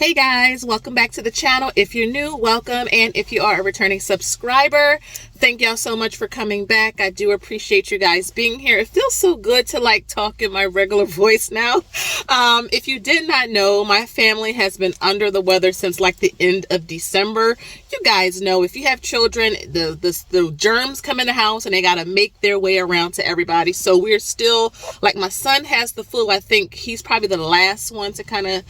Hey guys, welcome back to the channel. If you're new, welcome, and if you are a returning subscriber, thank y'all so much for coming back. I do appreciate you guys being here. It feels so good to like talk in my regular voice now. If you did not know, my family has been under the weather since like the end of December. You guys know if you have children, the germs come in the house and they got to make their way around to everybody. So we're still, like, my son has the flu. I think he's probably the last one to kind of,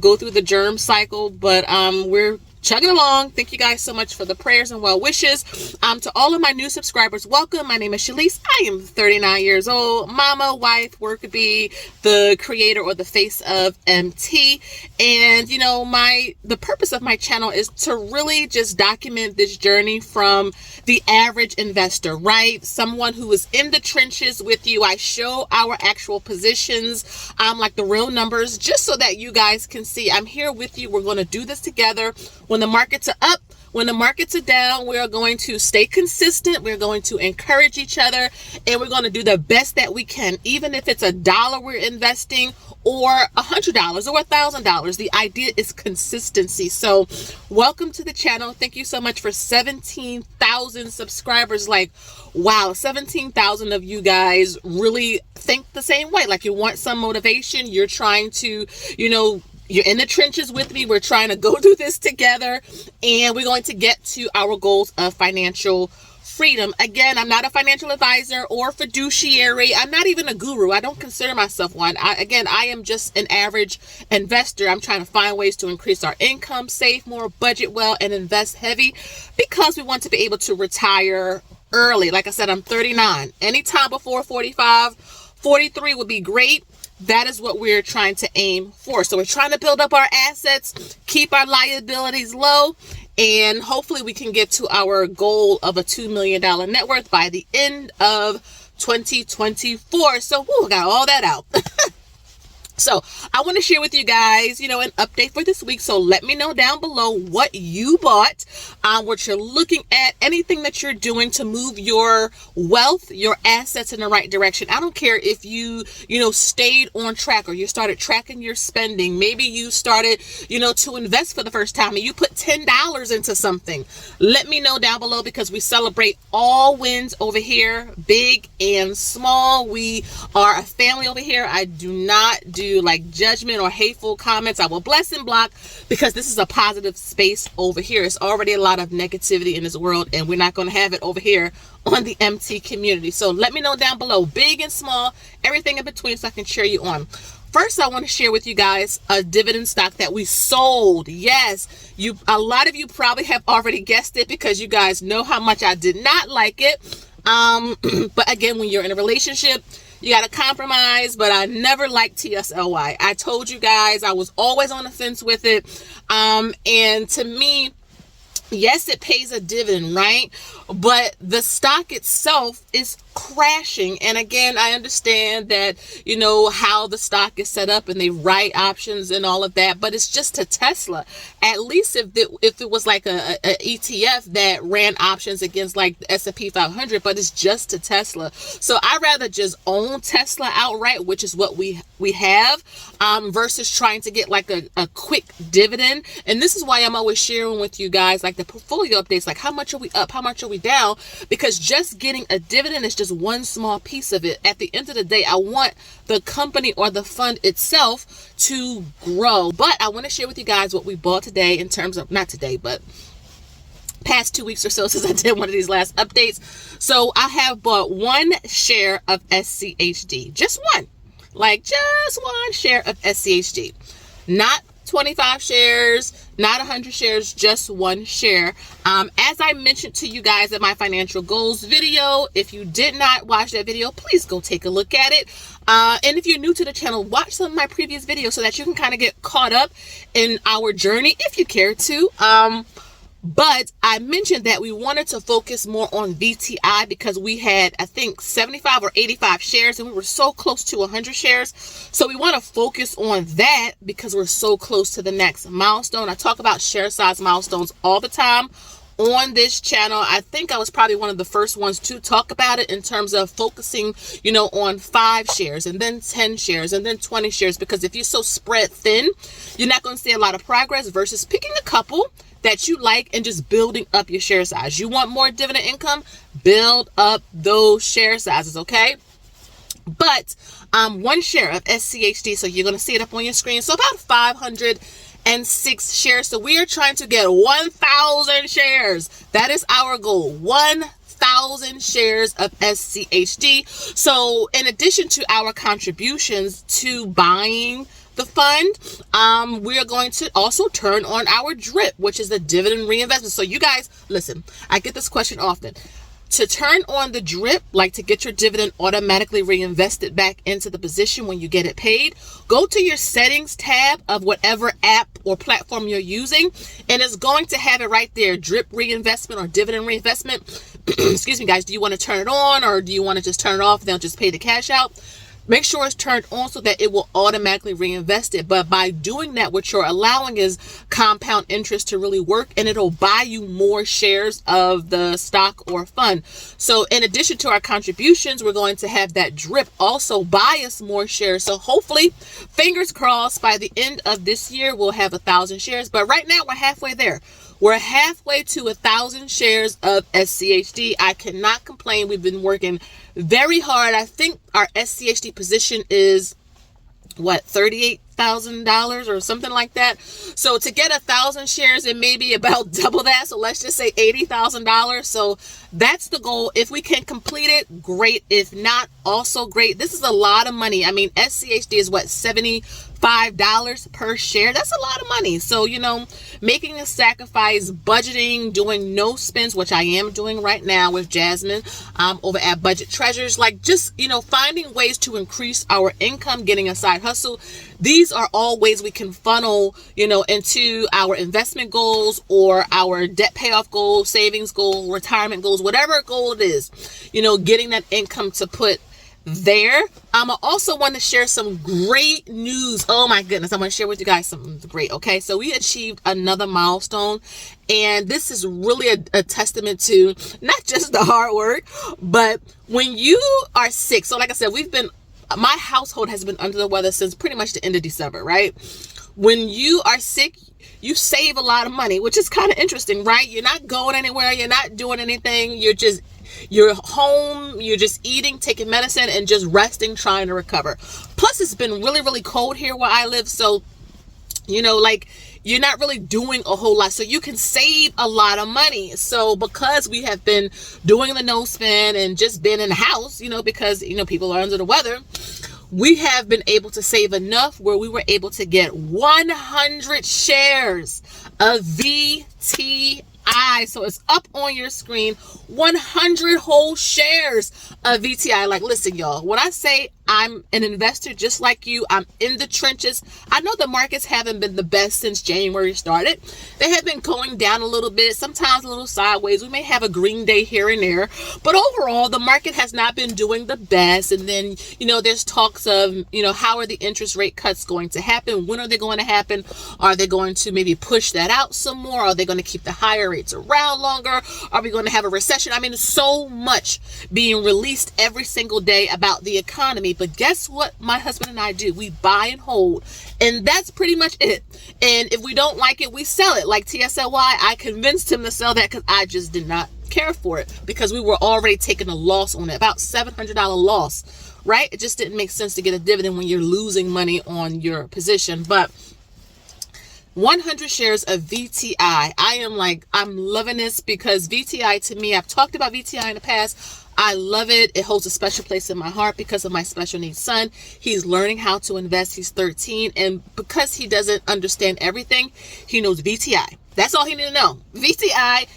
go through the germ cycle, but we're chugging along. Thank you guys so much for the prayers and well wishes. To all of my new subscribers, welcome. My name is Shalise. I am 39 years old, mama, wife, work bee, the creator or the face of MT. And the purpose of my channel is to really just document this journey from the average investor, right? Someone who is in the trenches with you. I show our actual positions, like the real numbers, just so that you guys can see I'm here with you. We're going to do this together. When the markets are up, when the markets are down, we are going to stay consistent. We're going to encourage each other, and we're going to do the best that we can, even if it's $1 we're investing or $100 or $1,000. The idea is consistency. So welcome to the channel. Thank you so much for 17,000 subscribers. Like, wow, 17,000 of you guys really think the same way. Like, you want some motivation. You're trying to, you're in the trenches with me. We're trying to go through this together, and we're going to get to our goals of financial freedom. Again, I'm not a financial advisor or fiduciary. I'm not even a guru. I don't consider myself one. I am just an average investor. I'm trying to find ways to increase our income, save more, budget well, and invest heavy because we want to be able to retire early. Like I said, I'm 39. Anytime before 45, 43 would be great. That is what we're trying to aim for. So we're trying to build up our assets, keep our liabilities low, and hopefully we can get to our goal of a $2 million net worth by the end of 2024. So we got all that out. So I want to share with you guys, an update for this week. So let me know down below what you bought, what you're looking at, anything that you're doing to move your wealth, your assets in the right direction. I don't care if you, stayed on track or you started tracking your spending. Maybe you started, to invest for the first time and you put $10 into something. Let me know down below because we celebrate all wins over here, big and small. We are a family over here. I do not do like judgment or hateful comments. I will bless and block because this is a positive space over here. It's already a lot of negativity in this world, and we're not going to have it over here on the MT community. So let me know down below, big and small, everything in between, so I can cheer you on. First, I want to share with you guys a dividend stock that we sold. Yes, a lot of you probably have already guessed it because you guys know how much I did not like it. But again, when you're in a relationship, you got to compromise, but I never liked TSLY. I told you guys I was always on the fence with it. And to me, yes, it pays a dividend, right? But the stock itself is crashing. And again, I understand that, how the stock is set up and they write options and all of that, but it's just a Tesla. At least if it was like a ETF that ran options against like the S&P 500, but it's just a Tesla. So I'd rather just own Tesla outright, which is what we have, versus trying to get like a quick dividend. And this is why I'm always sharing with you guys like the portfolio updates, like how much are we up, how much are we down, because just getting a dividend is just one small piece of it. At the end of the day, I want the company or the fund itself to grow. But I want to share with you guys what we bought today in terms of, not today, but past 2 weeks or so since I did one of these last updates. So I have bought one share of SCHD, just one share of SCHD, not 25 shares, not 100 shares, just one share. As I mentioned to you guys in my financial goals video, if you did not watch that video, please go take a look at it. And if you're new to the channel, watch some of my previous videos so that you can kind of get caught up in our journey if you care to. But I mentioned that we wanted to focus more on VTI because we had, I think, 75 or 85 shares and we were so close to 100 shares. So we want to focus on that because we're so close to the next milestone. I talk about share size milestones all the time on this channel. I think I was probably one of the first ones to talk about it in terms of focusing, on 5 shares and then 10 shares and then 20 shares, because if you're so spread thin, you're not going to see a lot of progress versus picking a couple that you like and just building up your share size. You want more dividend income? Build up those share sizes, okay? But 1 share of SCHD, so you're going to see it up on your screen. So about 506 shares. So we are trying to get 1,000 shares. That is our goal. 1,000 shares of SCHD. So in addition to our contributions to buying the fund, we are going to also turn on our DRIP, which is the dividend reinvestment. So you guys, listen, I get this question often. To turn on the DRIP, like to get your dividend automatically reinvested back into the position when you get it paid, go to your settings tab of whatever app or platform you're using, and it's going to have it right there, DRIP reinvestment or dividend reinvestment. Excuse me, guys. Do you want to turn it on, or do you want to just turn it off and they'll just pay the cash out? Make sure it's turned on so that it will automatically reinvest it. But by doing that, what you're allowing is compound interest to really work, and it'll buy you more shares of the stock or fund. So in addition to our contributions, we're going to have that DRIP also buy us more shares. So hopefully, fingers crossed, by the end of this year, we'll have 1,000 shares. But right now, we're halfway there. We're halfway to 1,000 shares of SCHD. I cannot complain. We've been working very hard. I think our SCHD position is what, $38,000 or something like that. So to get 1,000 shares, it may be about double that. So let's just say $80,000. So that's the goal. If we can complete it, great. If not, also great. This is a lot of money. I mean, SCHD is what, $75 per share. That's a lot of money. So, making a sacrifice, budgeting, doing no spends, which I am doing right now with Jasmine over at Budget Treasures, like just, finding ways to increase our income, getting a side hustle. These are all ways we can funnel, into our investment goals or our debt payoff goals, savings goal, retirement goals, whatever goal it is, getting that income to put there. I also want to share some great news. Oh my goodness, I want to share with you guys something great. Okay, so we achieved another milestone, and this is really a testament to not just the hard work, but when you are sick. So like I said, my household has been under the weather since pretty much the end of December, right? When you are sick, you save a lot of money, which is kind of interesting, right? You're not going anywhere. You're not doing anything. You're home, you're just eating, taking medicine, and just resting, trying to recover. Plus, it's been really, really cold here where I live. So, you're not really doing a whole lot. So you can save a lot of money. So because we have been doing the no spend and just been in the house, because, people are under the weather, we have been able to save enough where we were able to get 100 shares of VTI. So it's up on your screen, 100 whole shares of VTI. Like, listen, y'all, when I say I'm an investor just like you, I'm in the trenches. I know the markets haven't been the best since January started. They have been going down a little bit, sometimes a little sideways. We may have a green day here and there, but overall, the market has not been doing the best. And then, there's talks of, how are the interest rate cuts going to happen? When are they going to happen? Are they going to maybe push that out some more? Are they going to keep the higher rates around longer? Are we going to have a recession? I mean, so much being released every single day about the economy. But guess what my husband and I do? We buy and hold. And that's pretty much it. And if we don't like it, we sell it. Like TSLY, I convinced him to sell that because I just did not care for it, because we were already taking a loss on it, about $700 loss, right? It just didn't make sense to get a dividend when you're losing money on your position. But 100 shares of VTI. I'm loving this because VTI, to me, I've talked about VTI in the past. I love it. It holds a special place in my heart because of my special needs son. He's learning how to invest. He's 13. And because he doesn't understand everything, he knows VTI. That's all he needs to know. VTI,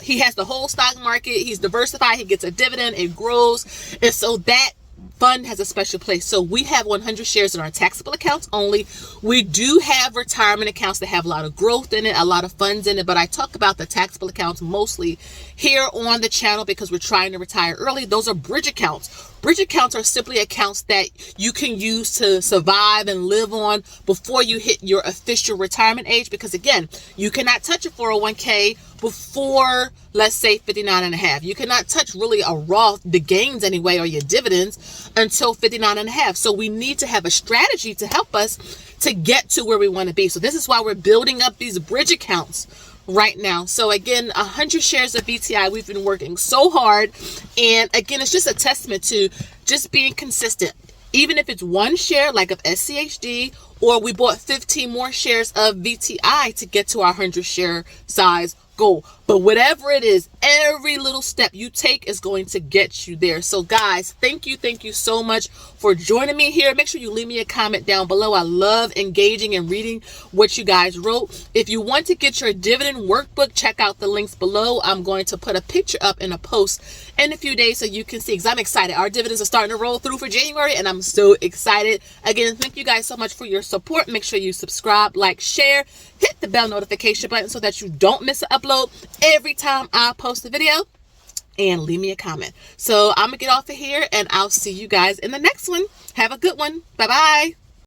he has the whole stock market. He's diversified. He gets a dividend. It grows. And so that fund has a special place. So we have 100 shares in our taxable accounts only. We do have retirement accounts that have a lot of growth in it, a lot of funds in it, but I talk about the taxable accounts mostly here on the channel because we're trying to retire early. Those are bridge accounts. Bridge accounts are simply accounts that you can use to survive and live on before you hit your official retirement age, because again, you cannot touch a 401k before, let's say, 59 and a half. You cannot touch really a Roth, the gains anyway, or your dividends until 59 and a half. So we need to have a strategy to help us to get to where we want to be. So this is why we're building up these bridge accounts right now. So again, 100 shares of VTI. We've been working so hard. And again, it's just a testament to just being consistent. Even if it's one share like of SCHD, or we bought 15 more shares of VTI to get to our 100 share size goal. But whatever it is, every little step you take is going to get you there. So guys, thank you so much for joining me here. Make sure you leave me a comment down below. I love engaging and reading what you guys wrote. If you want to get your dividend workbook, check out the links below. I'm going to put a picture up in a post in a few days so you can see, because I'm excited. Our dividends are starting to roll through for January, and I'm so excited. Again, thank you guys so much for your support. Make sure you subscribe, like, share, hit the bell notification button so that you don't miss an upload every time I post a video, and leave me a comment. So I'm gonna get off of here, and I'll see you guys in the next one. Have a good one. Bye bye.